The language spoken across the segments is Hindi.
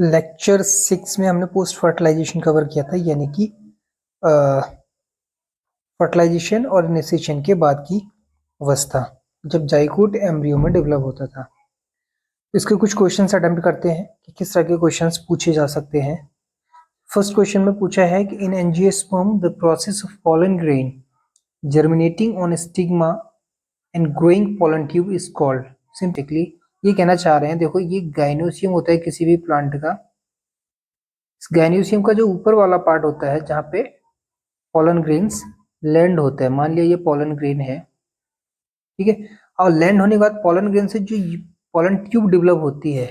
लेक्चर 6 में हमने पोस्ट फर्टिलाइजेशन कवर किया था, यानी कि फर्टिलाइजेशन और इनिशिएशन के बाद की अवस्था जब जाइगोट एम्ब्रियो में डेवलप होता था। इसके कुछ क्वेश्चंस अटेम्प्ट करते हैं कि किस तरह के क्वेश्चंस पूछे जा सकते हैं। फर्स्ट क्वेश्चन में पूछा है कि इन angiosperm the process of pollen grain germinating on stigma and growing pollen tube is called. Simply ये कहना चाह रहे हैं, देखो ये गाइनोसियम होता है किसी भी प्लांट का। इस गाइनोसियम का जो ऊपर वाला पार्ट होता है जहाँ पे पॉलन ग्रेन्स लैंड होता है, मान लिया ये पॉलन ग्रेन है, ठीक है, और लैंड होने के बाद पॉलन ग्रेन से जो पॉलन ट्यूब डेवलप होती है,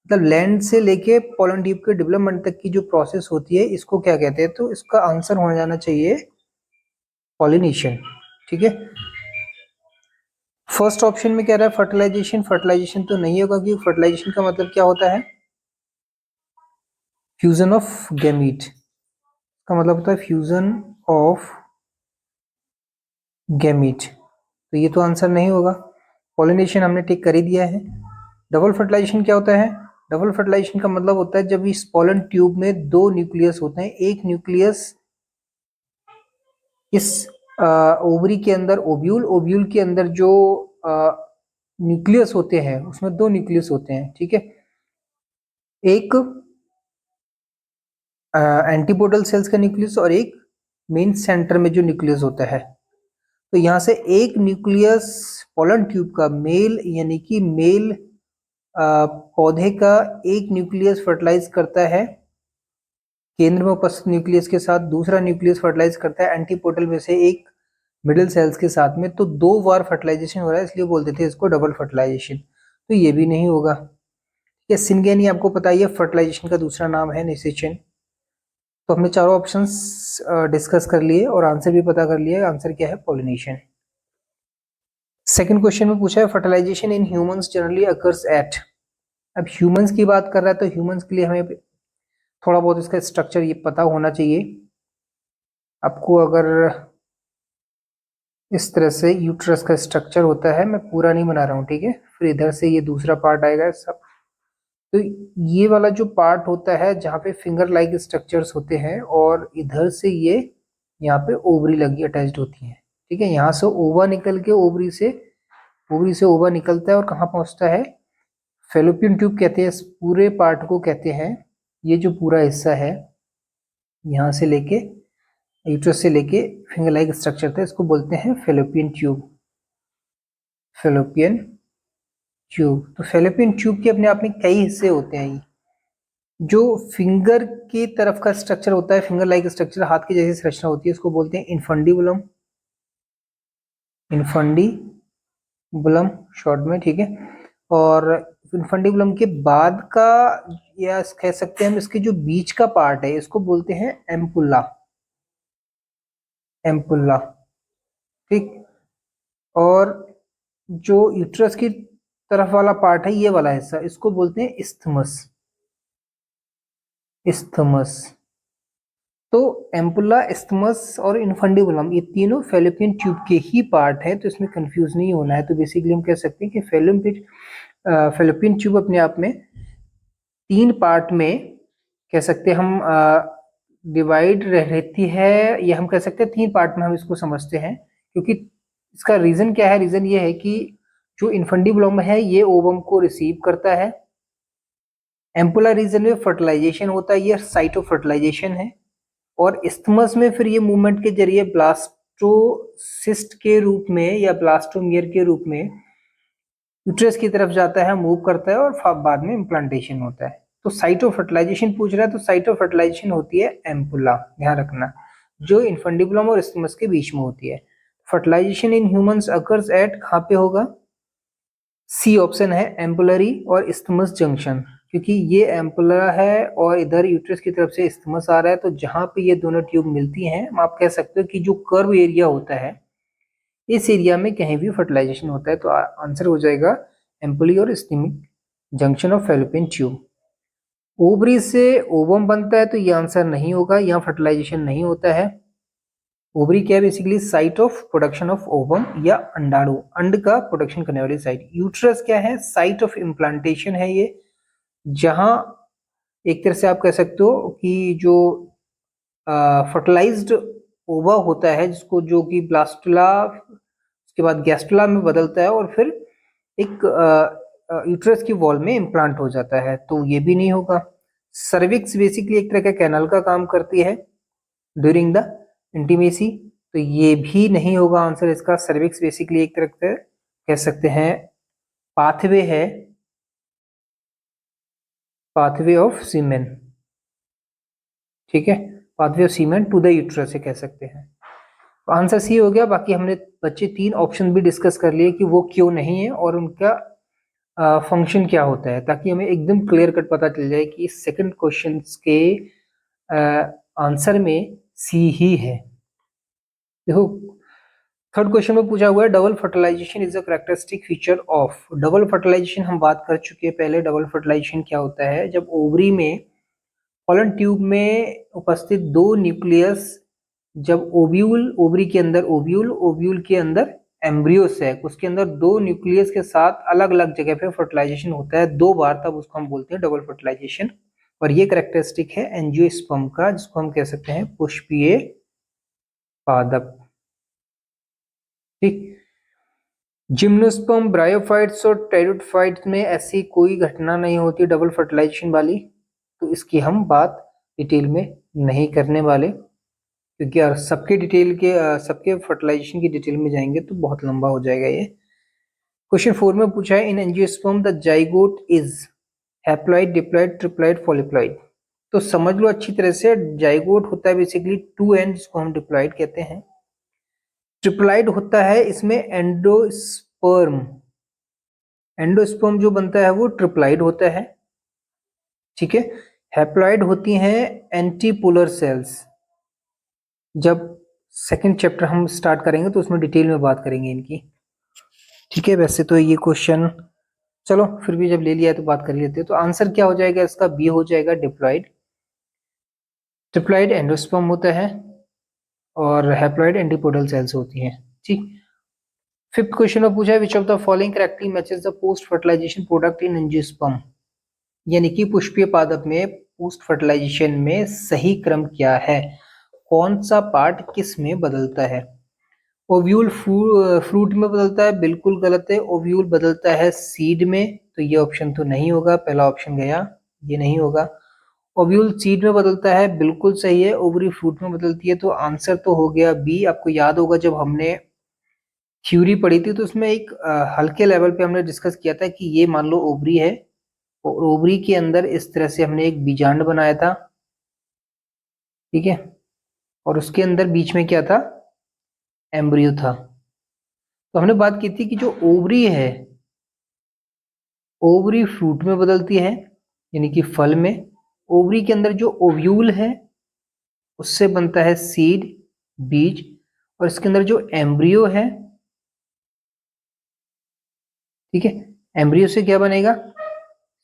मतलब लैंड से लेके पॉलन ट्यूब के डेवलपमेंट तक की जो प्रोसेस होती है, इसको क्या कहते हैं? तो इसका आंसर होना जाना चाहिए पॉलिनेशन। ठीक है, फर्स्ट ऑप्शन में कह रहा है फर्टिलाइजेशन। फर्टिलाइजेशन तो नहीं होगा क्योंकि फर्टिलाइजेशन का मतलब क्या होता है? फ्यूजन ऑफ गैमीट का मतलब होता है फ्यूजन ऑफ गैमीट, तो ये तो आंसर नहीं होगा। पॉलिनेशन हमने टिक कर ही दिया है। डबल फर्टिलाइजेशन क्या होता है? डबल फर्टिलाइजेशन का मतलब होता है जब इस पॉलन ट्यूब में दो न्यूक्लियस होते हैं, एक न्यूक्लियस इस ओवरी के अंदर ओव्यूल, ओव्यूल के अंदर जो न्यूक्लियस होते हैं उसमें दो न्यूक्लियस होते हैं, ठीक है, एक एंटीपोडल सेल्स का न्यूक्लियस और एक मेन सेंटर में जो न्यूक्लियस होता है। तो यहाँ से एक न्यूक्लियस पॉलन ट्यूब का मेल यानी कि मेल पौधे का एक न्यूक्लियस फर्टिलाइज करता है केंद्र में उपस्थित न्यूक्लियस के साथ, दूसरा न्यूक्लियस फर्टिलाइज करता है एंटीपोडल में से एक मिडिल सेल्स के साथ में। तो दो बार फर्टिलाइजेशन हो रहा है, इसलिए बोलते थे इसको डबल फर्टिलाइजेशन। तो ये भी नहीं होगा। ये सिंगेनी आपको पता ही है, फर्टिलाइजेशन का दूसरा नाम है निषेचन। तो हमने चारों ऑप्शंस डिस्कस कर लिए और आंसर भी पता कर लिया। आंसर क्या है? पॉलिनेशन। सेकंड क्वेश्चन में पूछा है fertilization in humans generally occurs at. अब ह्यूमंस की बात कर रहा है तो ह्यूमंस के लिए हमें थोड़ा बहुत इसका स्ट्रक्चर ये पता होना चाहिए। आपको अगर इस तरह से यूट्रस का स्ट्रक्चर होता है, मैं पूरा नहीं बना रहा हूँ, ठीक है, फिर इधर से ये दूसरा पार्ट आएगा सब। तो ये वाला जो पार्ट होता है जहाँ पे फिंगर लाइक स्ट्रक्चर्स होते हैं और इधर से ये यहाँ पे ओवरी लगी अटैच्ड होती है, ठीक है, यहाँ से ओवा निकल के ओवरी से ओवा निकलता है और कहाँ पहुँचता है? फेलोपियन ट्यूब कहते हैं इस पूरे पार्ट को, कहते हैं ये जो पूरा हिस्सा है यहाँ से लेके यूट्रस से लेके फिंगर लाइक स्ट्रक्चर था, इसको बोलते हैं फेलोपियन ट्यूब। फेलोपियन ट्यूब, तो फेलोपियन ट्यूब के अपने आप में कई हिस्से होते हैं। जो फिंगर की तरफ का स्ट्रक्चर होता है, फिंगर लाइक स्ट्रक्चर, हाथ की जैसी संरचना होती है, इसको बोलते हैं इनफंडिबुलम। इनफंडिबुलम शॉर्ट में, ठीक है। और इनफंडिबुलम के बाद का, या कह सकते हैं हम इसके जो बीच का पार्ट है, इसको बोलते हैं एम्पुल्ला। एम्पुल्ला, ठीक। और जो यूट्रस की तरफ वाला पार्ट है, ये वाला हिस्सा, इसको बोलते हैं इस्थमस। इस्थमस। तो एम्पुला, इस्थमस और इनफंडिबुलम ये तीनों फेलोपियन ट्यूब के ही पार्ट है, तो इसमें कंफ्यूज नहीं होना है। तो बेसिकली हम कह सकते हैं कि फेलोपियन ट्यूब अपने आप में तीन पार्ट में, कह सकते हैं हम, डिवाइड रहती है, या हम कह सकते हैं तीन पार्ट में हम इसको समझते हैं। क्योंकि इसका रीजन क्या है? रीजन ये है कि जो इनफंडिबुलम है ये ओवम को रिसीव करता है, एम्पुला रीजन में फर्टिलाइजेशन होता है, ये साइट ऑफ फर्टिलाइजेशन है, और इस्थमस में फिर ये मूवमेंट के जरिए ब्लास्टोसिस्ट के रूप में या ब्लास्टोमियर के रूप में यूट्रस की तरफ जाता है, मूव करता है और बाद में इम्प्लांटेशन होता है। तो साइट ऑफ फर्टिलाइजेशन पूछ रहा है, तो साइट ऑफ फर्टिलाइजेशन होती है एम्पुला, ध्यान रखना, जो इनफंडिबुलम और इस्थमस के बीच में होती है। Fertilization in humans occurs at, कहाँ पे होगा? सी ऑप्शन है, एम्पुलरी और इस्थमस जंक्शन, क्योंकि ये एम्पुलर है और इधर यूट्रस की तरफ से इस्थमस आ रहा है, तो जहां पे ये दोनों ट्यूब मिलती हैं, आप कह सकते हो कि जो कर्व एरिया होता है, इस एरिया में कहीं भी फर्टिलाइजेशन होता है। तो आंसर हो जाएगा एम्पुली और isthmic junction of fallopian tube. Ovary से ओवम बनता है, तो ये आंसर नहीं होगा, यहाँ फर्टिलाइजेशन नहीं होता है। ओवरी क्या है? Basically site of production of ovum या अंडाणु, अंड का प्रोडक्शन करने वाली साइट। यूट्रस क्या है? साइट ऑफ इम्प्लांटेशन है ये, जहां एक तरह से आप कह सकते हो कि जो फर्टिलाइज्ड ओवा होता है जिसको, जो कि ब्लास्टुला उसके बाद गैस्ट्रुला में बदलता है और फिर एक यूट्रस की वॉल में इम्प्लांट हो जाता है, तो ये भी नहीं होगा। सर्विक्स बेसिकली एक तरह का कैनल का काम करती है ड्यूरिंग द इंटीमेसी, तो ये भी नहीं होगा आंसर इसका। सर्विक्स बेसिकली एक तरह से कह सकते हैं पाथवे है, पाथवे ऑफ सीमेन, ठीक है, pathway of semen to the uterus से कह सकते हैं। तो आंसर सी हो गया। बाकी हमने बच्चे 3 ऑप्शन भी डिस्कस कर लिए कि वो क्यों नहीं है और उनका फंक्शन क्या होता है, ताकि हमें एकदम क्लियर कट पता चल जाए कि सेकंड क्वेश्चन के आंसर में सी ही है। देखो थर्ड क्वेश्चन में पूछा हुआ है double fertilization is a characteristic feature of. Double fertilization हम बात कर चुके हैं पहले। डबल फर्टिलाइजेशन क्या होता है? जब ओवरी में फॉलन ट्यूब में उपस्थित 2 न्यूक्लियस, जब ओव्यूल, ओवरी के अंदर ओव्यूल, ओव्यूल के अंदर एम्ब्रियो सैक, उसके अंदर 2 न्यूक्लियस के साथ अलग अलग जगह पे फर्टिलाइजेशन होता है 2 बार, तब उसको हम बोलते हैं डबल फर्टिलाइजेशन। और ये कैरेक्टरिस्टिक है एंजियोस्पर्म का, जिसको हम कह सकते हैं पुष्पीय पादप, ठीक। जिम्नोस्पर्म, ब्रायोफाइट्स और टेरिडोफाइट्स में ऐसी कोई घटना नहीं होती डबल फर्टिलाइजेशन वाली, तो इसकी हम बात डिटेल में नहीं करने वाले, क्योंकि यार सबके डिटेल के सबके फर्टिलाइजेशन की डिटेल में जाएंगे तो बहुत लंबा हो जाएगा ये। क्वेश्चन 4 में पूछा है इन angiosperm the zygote is haploid, diploid, triploid, polyploid. तो समझ लो अच्छी तरह से, जाइगोट होता है बेसिकली 2n, जिसको हम डिप्लॉइड कहते हैं। ट्रिप्लॉइड होता है इसमें एंडोस्पर्म, एंडोस्पर्म जो बनता है वो ट्रिप्लॉइड होता है, ठीक है। हैप्लॉइड होती हैं एंटीपोलर सेल्स। जब सेकंड चैप्टर हम स्टार्ट करेंगे तो उसमें डिटेल में बात करेंगे इनकी, ठीक है। वैसे तो ये क्वेश्चन, चलो फिर भी जब ले लिया है तो बात कर लेते हैं। तो आंसर क्या हो जाएगा इसका? बी हो जाएगा, डिप्लॉइड। ट्रिप्लॉइड एंडोस्पर्म होता है और हैप्लॉइड एंटीपोडल सेल्स होती हैं, ठीक। फिफ्थ क्वेश्चन में पूछा है which of the following correctly matches the post fertilization product in angiosperm. यानी कि पुष्पीय पादप में पोस्ट फर्टिलाइजेशन में सही क्रम क्या है, कौन सा पार्ट किस में बदलता है? ओव्यूल फ्रूट में बदलता है, बिल्कुल गलत है। ओव्यूल बदलता है सीड में, तो ये ऑप्शन तो नहीं होगा, पहला ऑप्शन गया, ये नहीं होगा। ओव्यूल सीड में बदलता है, बिल्कुल सही है। ओवरी फ्रूट में बदलती है, तो आंसर तो हो गया बी। आपको याद होगा जब हमने थ्योरी पढ़ी थी तो उसमें एक हल्के लेवल पे हमने डिस्कस किया था कि ये मान लो ओवरी है और ओवरी के अंदर इस तरह से हमने एक बीजांड बनाया था, ठीक है, और उसके अंदर बीच में क्या था? एम्ब्रियो था। तो हमने बात की थी कि जो ओवरी है, ओवरी फ्रूट में बदलती है यानी कि फल में। ओवरी के अंदर जो ओव्यूल है उससे बनता है सीड, बीज, और इसके अंदर जो एम्ब्रियो है, ठीक है, एम्ब्रियो से क्या बनेगा?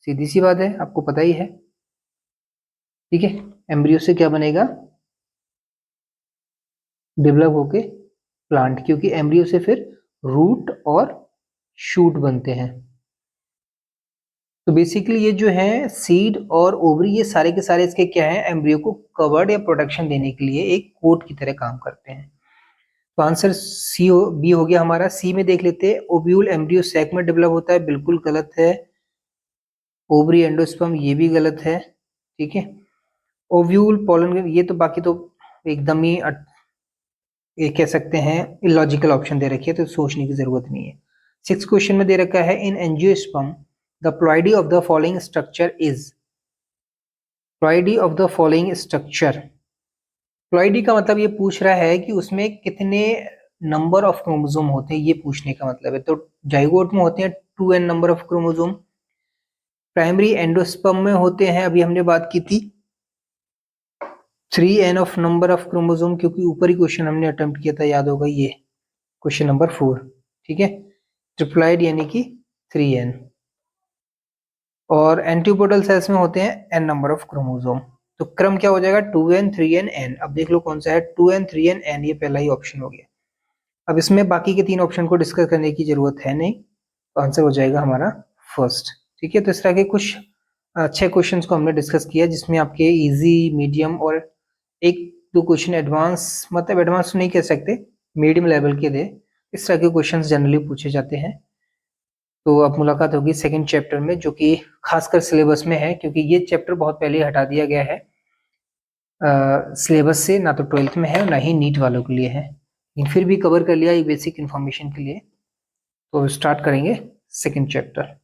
सीधी सी बात है, आपको पता ही है, ठीक है। एम्ब्रियो से क्या बनेगा? डेवलप होके प्लांट, क्योंकि एम्ब्रियो से फिर रूट और शूट बनते हैं। तो बेसिकली ये जो है सीड और ओवरी, ये सारे के सारे इसके क्या है? एम्ब्रियो को कवर्ड या प्रोटेक्शन देने के लिए एक कोट की तरह काम करते हैं। तो आंसर सी हो, बी हो गया हमारा। सी में देख लेते हैं, ओव्यूल एम्ब्रियो सैक में डेवलप होता है, बिल्कुल गलत है। ओवरी एंडोस्पर्म, ये भी गलत है, ठीक है। ओव्यूल पोलन, ये तो बाकी तो एकदम ही ये कह सकते हैं इलॉजिकल ऑप्शन दे रखे है, तो सोचने की जरूरत नहीं है। 6 क्वेश्चन में दे रखा है इन angiosperm the ploidy of the following structure is. Ploidy of the following structure, ploidy का मतलब ये पूछ रहा है कि उसमें कितने नंबर ऑफ क्रोमोसोम होते हैं, ये पूछने का मतलब है। तो जाइगोट में होते हैं 2n number of chromosome, primary endosperm में होते हैं, अभी हमने बात की थी 3n of number of chromosome, क्योंकि ऊपर ही क्वेश्चन हमने अटेम्प्ट किया था, याद होगा ये क्वेश्चन नंबर 4, ठीक है। ट्रिप्लॉइड यानी कि 3n, और एंटीपोडल सेल्स में होते हैं n नंबर ऑफ क्रोमोसोम। तो क्रम क्या हो जाएगा? 2n 3n n। अब देख लो कौन सा है 2n 3n n, ये पहला ही ऑप्शन हो गया। अब इसमें बाकी के 3 ऑप्शन को डिस्कस करने की जरूरत है नहीं, तो आंसर हो जाएगा हमारा फर्स्ट, ठीक है। तो इस तरह के कुछ 6 क्वेश्चंस को हमने डिस्कस किया, जिसमें आपके इजी, मीडियम और 1-2 क्वेश्चन एडवांस, मतलब एडवांस नहीं कह सकते, मीडियम लेवल के थे। इस तरह के क्वेश्चंस जनरली पूछे जाते हैं। तो अब मुलाकात होगी सेकंड चैप्टर में, जो कि खासकर सिलेबस में है, क्योंकि ये चैप्टर बहुत पहले हटा दिया गया है सिलेबस से, ना तो 12th में है और ना ही नीट वालों के लिए है, लेकिन फिर भी कवर कर लिया ये बेसिक इन्फॉर्मेशन के लिए। तो स्टार्ट करेंगे सेकंड चैप्टर।